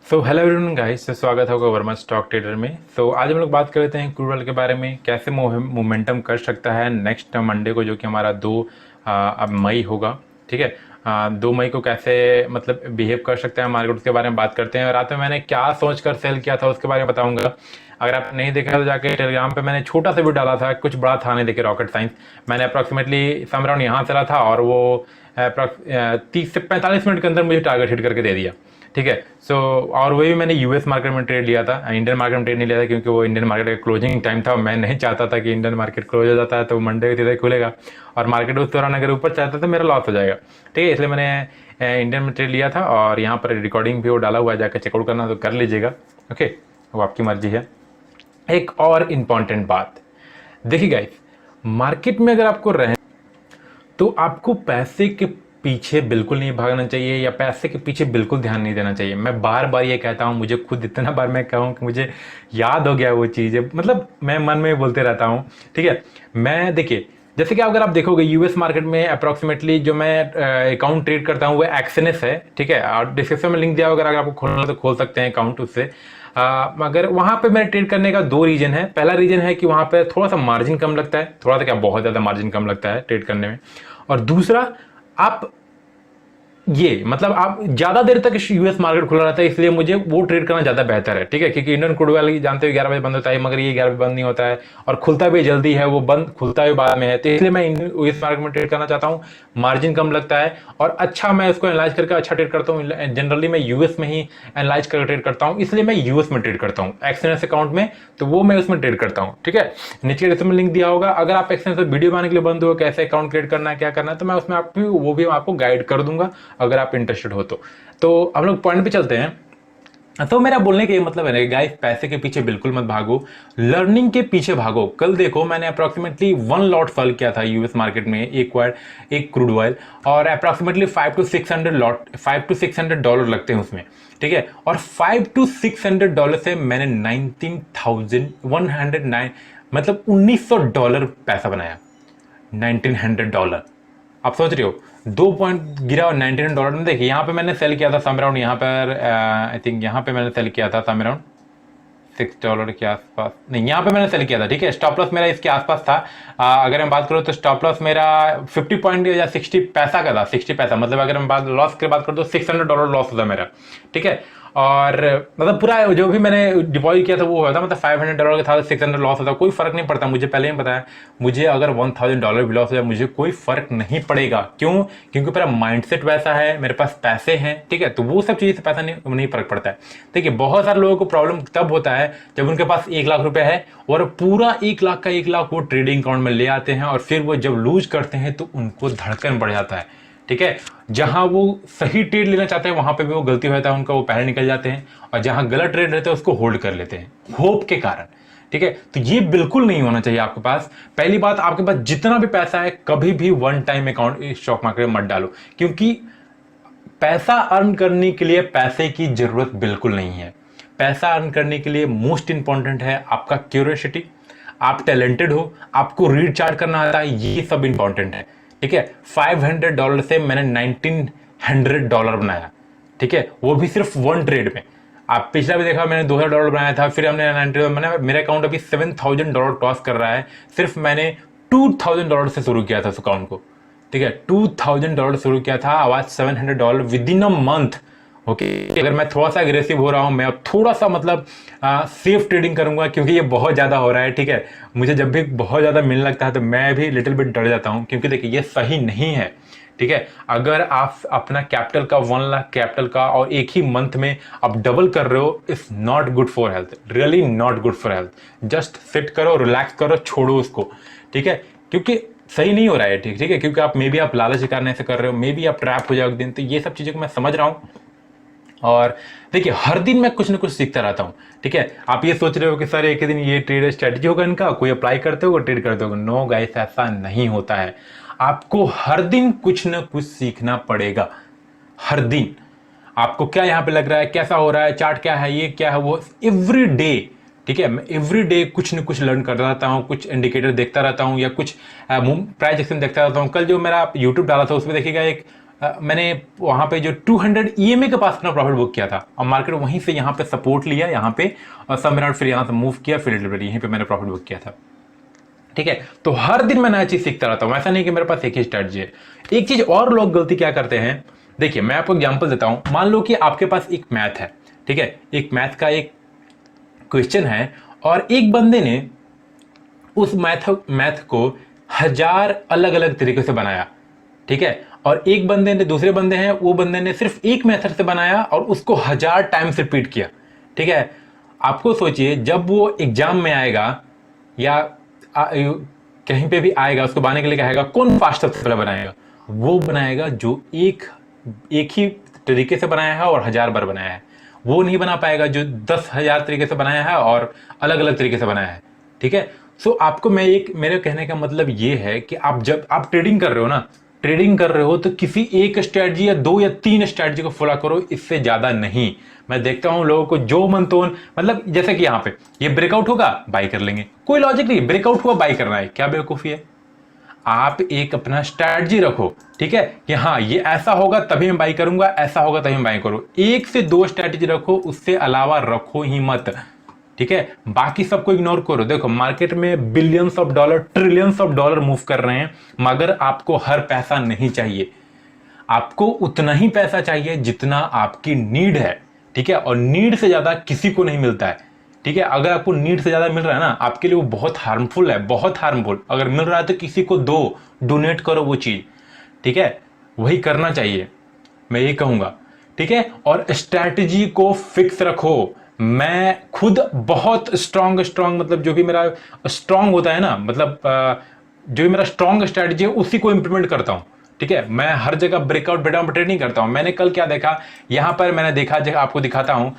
So hello everyone guys, स्वागत होगा Verma stock trader में। आज हम लोग बात कर लेते हैं क्रूड ऑयल के बारे में, कैसे मोमेंटम कर सकता है नेक्स्ट मंडे को, जो कि हमारा 2 मई होगा। ठीक है, 2 मई को कैसे मतलब बिहेव कर सकता है मार्केट, उसके बारे में बात करते हैं। और रात में मैंने क्या सोच कर सेल किया था उसके बारे में बताऊंगा। अगर आप नहीं देखा तो जाके टेलीग्राम पे मैंने छोटा सा भी डाला था, कुछ बड़ा था नहीं, देखिए रॉकेट साइंस। मैंने अप्रॉक्सीमेटली सम अराउंड यहाँ चला था और वो 30 से 45 मिनट के अंदर मुझे टारगेट हिट करके दे दिया। ठीक है, और वही मैंने यूएस मार्केट में ट्रेड लिया था, इंडियन मार्केट में ट्रेड नहीं लिया था, क्योंकि वो इंडियन मार्केट का क्लोजिंग टाइम था। मैं नहीं चाहता था कि इंडियन मार्केट क्लोज हो जाता है तो मंडे को सीधे खुलेगा और मार्केट उस दौरान अगर ऊपर चाहता तो मेरा लॉस हो जाएगा। ठीक है, इसलिए मैंने इंडियन में ट्रेड लिया था और यहाँ पर रिकॉर्डिंग भी वो डाला हुआ है, जाकर चेकआउट करना तो कर लीजिएगा। ओके, वो आपकी मर्जी है। एक और इम्पॉर्टेंट बात, देखिए गाइस, मार्केट में अगर आपको रहे तो आपको पैसे के पीछे बिल्कुल नहीं भागना चाहिए या पैसे के पीछे बिल्कुल ध्यान नहीं देना चाहिए। मैं बार बार ये कहता हूँ, मुझे खुद इतना बार मैं कहूँ कि मुझे याद हो गया वो चीज़, मतलब मैं मन में बोलते रहता हूँ। ठीक है, मैं देखिए, जैसे कि अगर आप देखोगे यूएस मार्केट में अप्रॉक्सीमेटली जो मैं अकाउंट ट्रेड करता हूँ वो एक्सएनएस है। ठीक है, और डिस्क्रिप्शन में लिंक दिया होगा, अगर आपको खोलना तो खोल सकते हैं अकाउंट उससे। मगर वहाँ पे मेरे ट्रेड करने का 2 रीजन है। पहला रीजन है कि वहाँ पे थोड़ा सा मार्जिन कम लगता है, थोड़ा सा क्या बहुत ज़्यादा मार्जिन कम लगता है ट्रेड करने में। और दूसरा, आप ये मतलब आप ज्यादा देर तक यूएस मार्केट खुला रहता है, इसलिए मुझे वो ट्रेड करना ज्यादा बेहतर है। ठीक है, क्योंकि इंडियन क्रूड ऑयल जानते हो 11 बजे बंद होता है, मगर ये 11 बजे बंद नहीं होता है और खुलता भी जल्दी है, वो बंद खुलता भी बाद में है। तो इसलिए मैं यूएस मार्केट में ट्रेड करना चाहता हूँ, मार्जिन कम लगता है और अच्छा मैं उसको एनालाइज करके अच्छा ट्रेड करता हूँ। जनरली मैं यूएस में ही एनालाइज करके ट्रेड करता हूँ, इसलिए मैं यूएस में ट्रेड करता हूँ एक्सएनएस अकाउंट में, तो वो मैं उसमें ट्रेड करता हूँ। ठीक है, नीचे डिस्क्रिप्शन में लिंक दिया होगा। अगर आप एक्सएनएस पर वीडियो बनाने के लिए बंद हो, कैसे अकाउंट क्रिएट करना है, क्या करना है, तो मैं उसमें आपको वो भी आपको गाइड कर दूंगा अगर आप इंटरेस्टेड हो तो हम लोग पॉइंट पे चलते हैं। तो मेरा बोलने का ये मतलब है ना गाइस, पैसे के पीछे बिल्कुल मत भागो, लर्निंग के पीछे भागो। कल देखो, मैंने अप्रॉक्सीमेटली 1 लॉट सेल किया था यूएस मार्केट में, एक क्रूड ऑयल, और अप्रॉक्सीमेटली 5 to 600 डॉलर लगते हैं उसमें। ठीक है, और 5 to 600 डॉलर से मैंने 19,109 मतलब $1,900 पैसा बनाया। $1,900, आप सोच रहे हो 2 पॉइंट गिरा और $99 में। देखिए यहाँ पे मैंने सेल किया था सम अराउंड, यहाँ पर आई थिंक यहाँ पे मैंने सेल किया था सम अराउंड $6 के आसपास, नहीं यहाँ पे मैंने सेल किया था। ठीक है, स्टॉप लॉस मेरा इसके आसपास था। अगर मैं बात करूँ तो स्टॉप लॉस मेरा 50 पॉइंट या 60 पैसा का था, 60 पैसा, मतलब अगर मैं बात लॉस की बात करूँ तो $600 लॉस होता मेरा। ठीक है, और मतलब पूरा जो भी मैंने डिपॉजिट किया था वो होता, मतलब $500 का था, 600 लॉस होता, कोई फर्क नहीं पड़ता। मुझे पहले ही पता है, मुझे अगर $1,000 भी लॉस हो जाए मुझे कोई फर्क नहीं पड़ेगा। क्यों? क्योंकि मेरा माइंडसेट वैसा है, मेरे पास पैसे हैं। ठीक है, तो वो सब चीज़ से पैसा नहीं फर्क पड़ता है। देखिए, बहुत सारे लोगों को प्रॉब्लम तब होता है जब उनके पास 1 लाख रुपए है और पूरा 1 लाख का 1 लाख वो ट्रेडिंग अकाउंट में ले आते हैं और फिर वो जब लूज करते हैं तो उनको धड़कन बढ़ जाता है। ठीक है, जहां वो सही ट्रेड लेना चाहते हैं वहां पे भी वो गलती हो जाता है उनका, वो पहले निकल जाते हैं, और जहां गलत ट्रेड रहते हैं उसको होल्ड कर लेते हैं होप के कारण। ठीक है, तो ये बिल्कुल नहीं होना चाहिए आपके पास। पहली बात, आपके पास जितना भी पैसा है कभी भी one time account stock market में मत डालो, क्योंकि पैसा अर्न करने के लिए पैसे की जरूरत बिल्कुल नहीं है। पैसा अर्न करने के लिए मोस्ट इंपॉर्टेंट है आपका क्यूरियोसिटी, आप टैलेंटेड हो, आपको रीड चार्ट करना आता है, ये सब इंपॉर्टेंट है। ठीक है, $500 से मैंने $1,900 बनाया। ठीक है, वो भी सिर्फ वन ट्रेड में। आप पिछला भी देखा, मैंने $2,000 बनाया था, फिर हमने 90, मैंने मेरा अकाउंट अभी $7,000 क्रॉस कर रहा है। सिर्फ मैंने $2,000 से शुरू किया था उस अकाउंट को। ठीक है, $2,000 शुरू किया था, आवाज $700 with in a month. Okay, अगर मैं थोड़ा सा अग्रेसिव हो रहा हूं, मैं अब थोड़ा सा मतलब सेफ ट्रेडिंग करूंगा, क्योंकि ये बहुत ज़्यादा हो रहा है। ठीक है, मुझे जब भी बहुत ज़्यादा मिलने लगता है तो मैं भी लिटिल बिट डर जाता हूं, क्योंकि देखिए ये सही नहीं है। ठीक है, अगर आप अपना कैपिटल का 1 लाख कैपिटल का और एक ही मंथ में आप डबल कर रहे हो, it's not good for health, really not good for health. Just sit करो, रिलैक्स करो, छोड़ो उसको। ठीक है, क्योंकि सही नहीं हो रहा है। ठीक है, क्योंकि आप मे बी आप लालच के कारण ऐसे कर रहे हो, मे बी आप ट्रैप हो जाओ एक दिन। तो ये सब चीज़ों को मैं समझ रहा हूँ, और देखिए हर दिन मैं कुछ ना कुछ सीखता रहता हूँ। ठीक है, आप ये सोच रहे हो कि सर एक ही दिन ये ट्रेड स्ट्रेटजी होगा इनका, कोई अप्लाई करते होगा, ट्रेड करते होगा। नो गाइस, ऐसा नहीं होता है। आपको हर दिन कुछ ना कुछ सीखना पड़ेगा, हर दिन। आपको क्या यहाँ पे लग रहा है, कैसा हो रहा है, चार्ट क्या है, ये क्या है, वो एवरी डे। ठीक है, मैं एवरी डे कुछ न कुछ लर्न करता रहता हूँ, कुछ इंडिकेटर देखता रहता हूँ, या कुछ प्राइस एक्शन देखता रहता हूँ। कल जो मेरा यूट्यूब डाला था उसमें देखिएगा, एक मैंने वहाँ पे जो 200 EMA के पास अपना प्रॉफिट बुक किया था और मार्केट वहीं से यहाँ पे सपोर्ट लिया यहाँ पे और सब मिनट फिर यहाँ से मूव किया, फिर यहीं पे मैंने प्रॉफिट बुक किया था। ठीक है, तो हर दिन मैं नया चीज सीखता रहता हूँ, ऐसा नहीं कि मेरे पास एक ही स्ट्रेटजी है। एक चीज और लोग गलती क्या करते हैं, देखिए मैं आपको एग्जांपल देता हूँ। मान लो कि आपके पास एक मैथ है, ठीक है, एक मैथ का एक क्वेश्चन है और एक बंदे ने उस मैथ को 1000 अलग अलग तरीके से बनाया, ठीक है, और एक बंदे ने, दूसरे बंदे हैं, वो बंदे ने सिर्फ एक मेथड से बनाया और उसको 1000 टाइम्स रिपीट किया। ठीक है, आपको सोचिए जब वो एग्जाम में आएगा या कहीं पे भी आएगा, उसको बनाने के लिए कहेगा कौन फास्ट सबसे पहले बनाएगा, वो बनाएगा जो एक ही तरीके से बनाया है और 1000 बार बनाया है। वो नहीं बना पाएगा जो 10,000 तरीके से बनाया है और अलग अलग तरीके से बनाया है। ठीक है, सो आपको मेरे कहने का मतलब ये है कि जब आप ट्रेडिंग कर रहे हो ना, ट्रेडिंग कर रहे हो तो किसी एक स्ट्रेटजी या 2 या 3 स्ट्रेटजी को फॉलो करो, इससे ज्यादा नहीं। मैं देखता हूं लोगों को जो मन तो, मतलब जैसे कि यहां पे ये ब्रेकआउट होगा बाई कर लेंगे, कोई लॉजिक नहीं, ब्रेकआउट हुआ बाई करना है, क्या बेवकूफी है। आप एक अपना स्ट्रेटजी रखो, ठीक है, कि हाँ ये ऐसा होगा तभी मैं बाई करूंगा, ऐसा होगा तभी मैं बाई करूं। 1 से 2 स्ट्रेटजी रखो, उससे अलावा रखो ही मत। ठीक है, बाकी सबको इग्नोर करो। देखो मार्केट में billions of dollar, trillions of dollar move कर रहे हैं, मगर आपको हर पैसा नहीं चाहिए। आपको उतना ही पैसा चाहिए जितना आपकी नीड है। ठीक है, और नीड से ज्यादा किसी को नहीं मिलता है। ठीक है, अगर आपको नीड से ज्यादा मिल रहा है ना, आपके लिए वो बहुत हार्मफुल है, बहुत हार्मफुल। अगर मिल रहा है तो किसी को दो, डोनेट करो वो चीज। ठीक है, वही करना चाहिए, मैं ये कहूंगा। ठीक है, और स्ट्रैटेजी को फिक्स रखो। मैं खुद बहुत स्ट्रांग मतलब जो भी मेरा स्ट्रांग होता है ना, मतलब जो भी मेरा स्ट्रांग स्ट्रैटेजी है उसी को इंप्लीमेंट करता हूं। ठीक है, मैं हर जगह ब्रेकआउट ब्रेकडाउन ट्रेड नहीं करता हूं। मैंने कल क्या देखा, यहां पर मैंने देखा, आपको दिखाता हूं।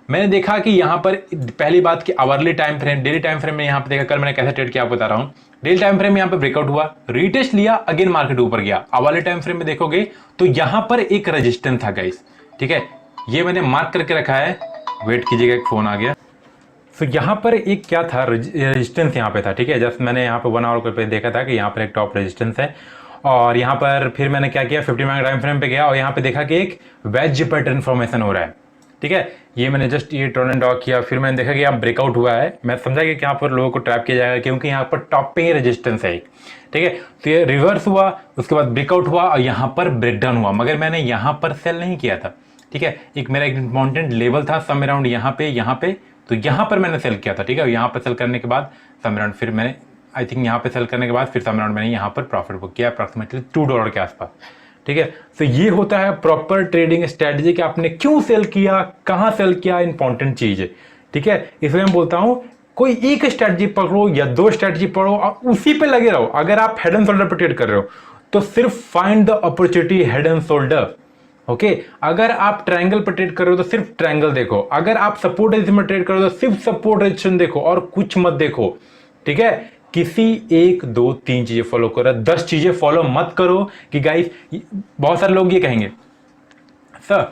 मैंने देखा कि यहां पर पहली बात कि hourly time frame, daily time frame में यहां पर देखा, कल मैंने कैसे ट्रेड किया आप बता रहा हूं। डेली टाइम फ्रेम में यहां पर ब्रेकआउट हुआ, रीटेस्ट लिया, अगेन मार्केट ऊपर गया। आवरली टाइम फ्रेम में देखोगे तो यहां पर एक रेजिस्टेंस था गाइस। ठीक है, ये मैंने मार्क करके रखा है, वेट कीजिएगा, एक फोन आ गया। तो यहाँ पर एक क्या था, रेजिस्टेंस यहाँ पे था। ठीक है, जस्ट मैंने यहाँ पे 1 आवर पे देखा था कि यहाँ पर एक टॉप रेजिस्टेंस है, और यहाँ पर फिर मैंने क्या किया, 50 मिनट टाइम फ्रेम पे गया और यहाँ पे देखा कि एक वेज पैटर्न फॉर्मेशन हो रहा है। ठीक है, ये मैंने जस्ट ये टर्न एंड डॉक किया, फिर मैंने देखा कि यहाँ ब्रेकआउट हुआ है। मैं समझा कि यहाँ पर लोगों को ट्रैप किया जाएगा क्योंकि यहाँ पर टॉप पे ही रेजिस्टेंस है एक। ठीक है, तो ये रिवर्स हुआ, उसके बाद ब्रेकआउट हुआ और यहाँ पर ब्रेकडाउन हुआ, मगर मैंने यहाँ पर सेल नहीं किया था। ठीक है, एक मेरा एक इंपॉर्टेंट लेवल था सम अराउंड यहाँ पे, तो यहाँ पर मैंने सेल किया था। ठीक है, यहाँ पर सेल करने के बाद सम अराउंड, फिर मैंने आई थिंक यहाँ पे सेल करने के बाद फिर सम अराउंड मैंने यहाँ पर प्रॉफिट बुक किया अप्रॉक्सीमेटली $2 के आसपास। ठीक है, तो ये होता है प्रॉपर ट्रेडिंग स्ट्रेटजी कि आपने क्यों सेल किया, कहाँ सेल किया, इंपॉर्टेंट चीज है। ठीक है, इसलिए मैं बोलता हूँ कोई एक स्ट्रेटजी पकड़ो या 2 स्ट्रेटजी पढ़ो और उसी पे लगे रहो। अगर आप हेड एंड शोल्डर पर ट्रेड कर रहे हो तो सिर्फ find the opportunity head and shoulder. Okay, अगर आप ट्रायंगल पर ट्रेड कर रहे हो तो सिर्फ ट्रायंगल देखो, अगर आप सपोर्ट रेजिस्टेंस में ट्रेड कर रहे हो तो सिर्फ सपोर्ट रेजिस्टेंस देखो और कुछ मत देखो। ठीक है, किसी 1 2 3 चीजें फॉलो करो, 10 चीजें फॉलो मत करो कि गाइस, बहुत सारे लोग ये कहेंगे sir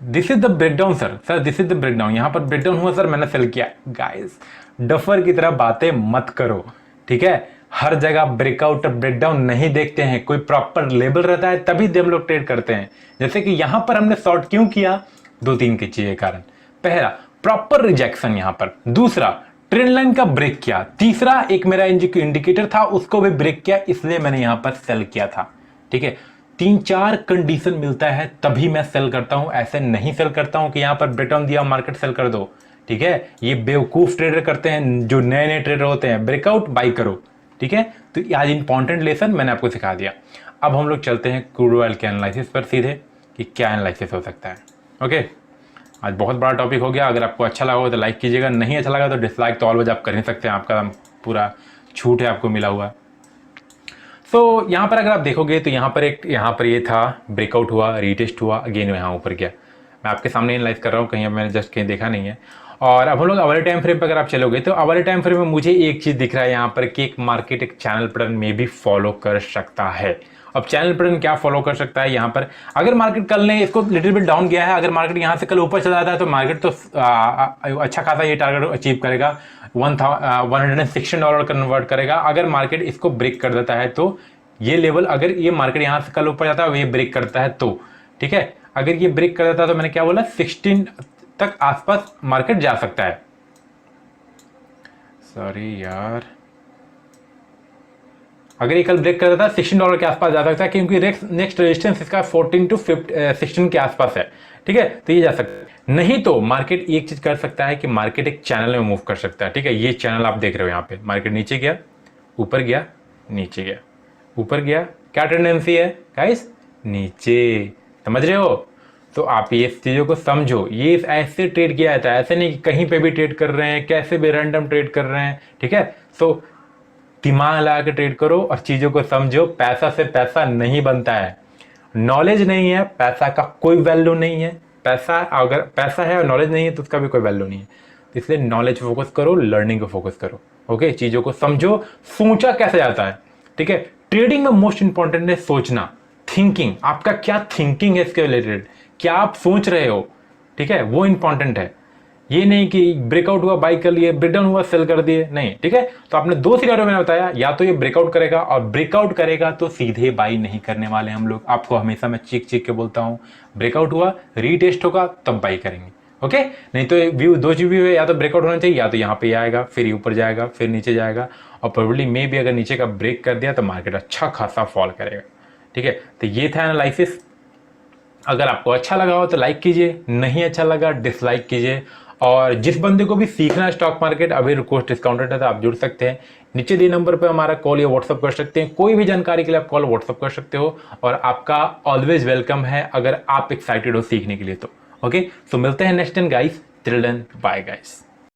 this is the breakdown, sir this is the breakdown, यहां पर ब्रेकडाउन हुआ सर मैंने सेल किया। गाइस डफर की तरह बातें मत करो। ठीक है, हर जगह ब्रेकआउट और ब्रेकडाउन नहीं देखते हैं, कोई प्रॉपर लेवल रहता है तभी हम लोग ट्रेड करते हैं। जैसे कि यहां पर हमने शॉर्ट क्यों किया, 2-3 की चीजें कारण। पहला, प्रॉपर रिजेक्शन यहां पर, दूसरा ट्रेंड लाइन का ब्रेक किया, तीसरा एक मेरा इंडिकेटर था उसको भी ब्रेक किया, इसलिए मैंने यहां पर सेल किया था। ठीक है, 3-4 कंडीशन मिलता है तभी मैं सेल करता हूं, ऐसे नहीं सेल करता हूं कि यहां पर ब्रेकडाउन दिया मार्केट सेल कर दो। ठीक है, ये बेवकूफ ट्रेडर करते हैं, जो नए नए ट्रेडर होते हैं, ब्रेकआउट बाई करो। ठीक है, तो आज इंपॉर्टेंट लेसन मैंने आपको सिखा दिया। अब हम लोग चलते हैं क्रूड ऑयल के एनालिसिस पर सीधे कि क्या एनालिसिस हो सकता है। ओके, आज बहुत बड़ा टॉपिक हो गया। अगर आपको अच्छा लगा हो तो लाइक कीजिएगा, नहीं अच्छा लगा तो डिसलाइक तो ऑलवेज आप कर नहीं सकते हैं, आपका पूरा छूट है आपको मिला हुआ। तो यहाँ पर अगर आप देखोगे तो यहाँ पर ये था, ब्रेकआउट हुआ, रीटेस्ट हुआ, अगेन यहाँ ऊपर गया। मैं आपके सामने एनालाइज कर रहा हूँ, कहीं मैंने जस्ट कहीं देखा नहीं है। और अब हम लोग अवली टाइम फ्रेम पर अगर आप चलोगे तो अवली टाइम फ्रेम में मुझे एक चीज दिख रहा है यहाँ पर कि एक मार्केट एक चैनल पैटर्न में भी फॉलो कर सकता है। अब चैनल पैटर्न क्या फॉलो कर सकता है, यहाँ पर अगर मार्केट कल ने इसको लिटिल बिट डाउन गया है, अगर मार्केट यहाँ से कल ऊपर चला जाता है तो मार्केट तो अच्छा खासा ये टारगेट अचीव करेगा, $116 कन्वर्ट करेगा। अगर मार्केट इसको ब्रेक कर देता है तो ये लेवल अगर ये मार्केट यहाँ से कल ऊपर जाता है, ये ब्रेक करता है तो ठीक है, अगर ये ब्रेक कर देता है तो मैंने क्या बोला 16 तक आसपास मार्केट जा सकता है। सॉरी यार, अगर ये कल ब्रेक कर देता है $16 के आसपास जा सकता है, क्योंकि नेक्स्ट रेजिस्टेंस इसका 14 to 16 के आसपास है, ठीक है, तो ये जा सकता है। नहीं तो मार्केट एक चीज कर सकता है कि मार्केट एक चैनल में मूव कर सकता है, ठीक है, ये चैनल आप देख रहे हो यहाँ पे, मार्केट नीचे गया, ऊपर गया, नीचे गया, ऊपर गया, क्या टेंडेंसी है गाइस, नीचे, समझ रहे हो। तो आप ये चीज़ों को समझो, ये ऐसे ट्रेड किया जाता है, ऐसे नहीं कि कहीं पे भी ट्रेड कर रहे हैं, कैसे भी रैंडम ट्रेड कर रहे हैं, ठीक है। सो दिमाग लगा के ट्रेड करो और चीज़ों को समझो, पैसा से पैसा नहीं बनता है, नॉलेज नहीं है पैसा का कोई वैल्यू नहीं है, पैसा अगर पैसा है और नॉलेज नहीं है तो उसका भी कोई वैल्यू नहीं है। तो इसलिए नॉलेज फोकस करो, लर्निंग को फोकस करो, ओके, चीज़ों को समझो, सोचा कैसे जाता है, ठीक है। ट्रेडिंग में मोस्ट इंपॉर्टेंट है सोचना, थिंकिंग, आपका क्या थिंकिंग है इसके रिलेटेड, क्या आप सोच रहे हो, ठीक है, वो इंपॉर्टेंट है। ये नहीं कि ब्रेकआउट हुआ बाई कर लिए, ब्रेकडाउन हुआ सेल कर दिए, नहीं, ठीक है। तो आपने दो सिनेरियो मैंने बताया, या तो ये ब्रेकआउट करेगा, और ब्रेकआउट करेगा तो सीधे बाई नहीं करने वाले हम लोग, आपको हमेशा मैं चीख चीख के बोलता हूँ, ब्रेकआउट हुआ, रीटेस्ट होगा तब बाई करेंगे, ओके। नहीं तो व्यू दो चीज व्यू है, या तो ब्रेकआउट होना चाहिए, या तो यहाँ पे आएगा, फिर ऊपर जाएगा, फिर नीचे जाएगा, और प्रोबेबली मे भी अगर नीचे का ब्रेक कर दिया तो मार्केट अच्छा खासा फॉल करेगा, ठीक है। तो ये था एनालिसिस। अगर आपको अच्छा लगा हो तो लाइक कीजिए, नहीं अच्छा लगा डिसलाइक कीजिए। और जिस बंदे को भी सीखना है स्टॉक मार्केट, अभी कोर्स डिस्काउंटेड है तो आप जुड़ सकते हैं, नीचे दिए नंबर पे हमारा कॉल या व्हाट्सअप कर सकते हैं, कोई भी जानकारी के लिए आप कॉल व्हाट्सअप कर सकते हो, और आपका ऑलवेज वेलकम है अगर आप एक्साइटेड हो सीखने के लिए तो, ओके। सो मिलते हैं next time guys, till then bye guys.